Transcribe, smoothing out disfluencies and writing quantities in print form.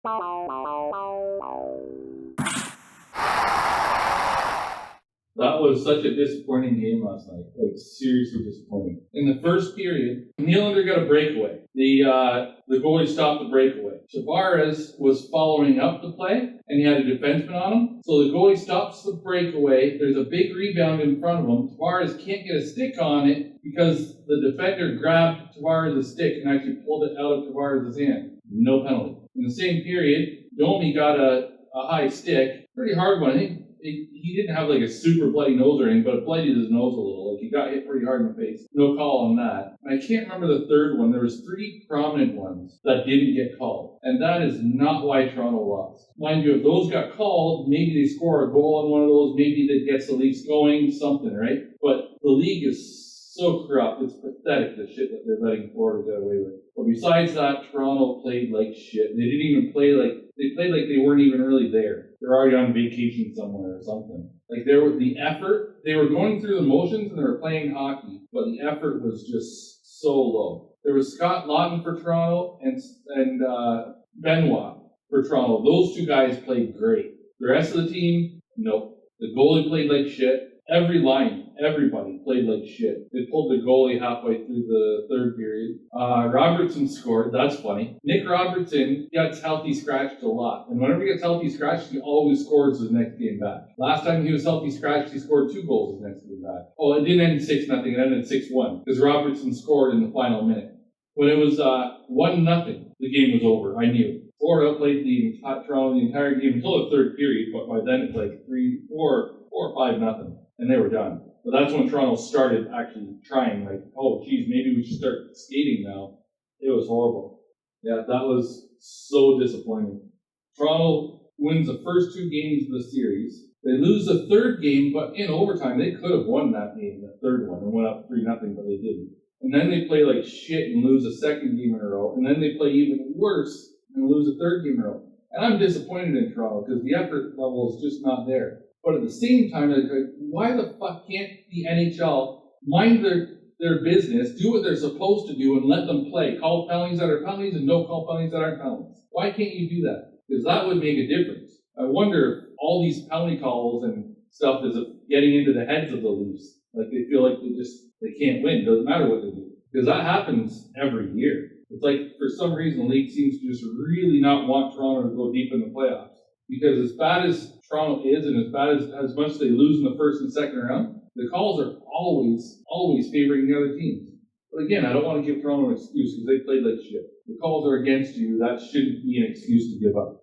That was such a disappointing game last night. Like, seriously disappointing. In the first period, Nylander got a breakaway. The goalie stopped the breakaway. Tavares was following up the play, and he had a defenseman on him. So the goalie stops the breakaway. There's a big rebound in front of him. Tavares can't get a stick on it because the defender grabbed Tavares' stick and actually pulled it out of Tavares' hand. No penalty. In the same period, Domi got a high stick. Pretty hard one. I think he didn't have like a super bloody nose or anything, but it bloodied his nose a little. Like, he got hit pretty hard in the face. No call on that. And I can't remember the third one. There was 3 prominent ones that didn't get called. And that is not why Toronto lost. Mind you, if those got called, maybe they score a goal on one of those. Maybe that gets the Leafs going, something, right? But the league is so corrupt. It's pathetic, the shit that they're letting Florida get away with. But besides that, Toronto played like shit. They didn't even play like, they played like they weren't even really there. They're already on vacation somewhere or something. Like, there was the effort. They were going through the motions and they were playing hockey, but the effort was just so low. There was Scott Laughton for Toronto and Benoit for Toronto. Those 2 guys played great. The rest of the team, nope. The goalie played like shit. Every line, everybody played like shit. They pulled the goalie halfway through the third period. Robertson scored. That's funny. Nick Robertson gets healthy scratched a lot. And whenever he gets healthy scratched, he always scores his next game back. Last time he was healthy scratched, he scored 2 goals his next game back. Oh, it didn't end 6-0. It ended 6-1 because Robertson scored in the final minute. When it was 1-0, the game was over. I knew it. Florida played Toronto the entire game until the third period, but by then it's like 3, 4, 5-0. And they were done. But that's when Toronto started actually trying, like, oh, geez, maybe we should start skating now. It was horrible. Yeah, that was so disappointing. Toronto wins the first 2 games of the series. They lose the third game, but in overtime, they could have won that game, the third one, and went up 3-0, but they didn't. And then they play like shit and lose a second game in a row. And then they play even worse and lose a third game in a row. And I'm disappointed in Toronto because the effort level is just not there. But at the same time, like, why the fuck can't the NHL mind their business, do what they're supposed to do, and let them play? Call penalties that are penalties and don't call penalties that aren't penalties. Why can't you do that? Because that would make a difference. I wonder if all these penalty calls and stuff is getting into the heads of the Leafs. Like, they feel like they can't win. It doesn't matter what they do. Because that happens every year. It's like, for some reason, the league seems to just really not want Toronto to go deep in the playoffs. Because as bad as Toronto is, and as much as they lose in the first and second round, the calls are always favoring the other teams. But again, I don't want to give Toronto an excuse because they played like shit. The calls are against you. That shouldn't be an excuse to give up.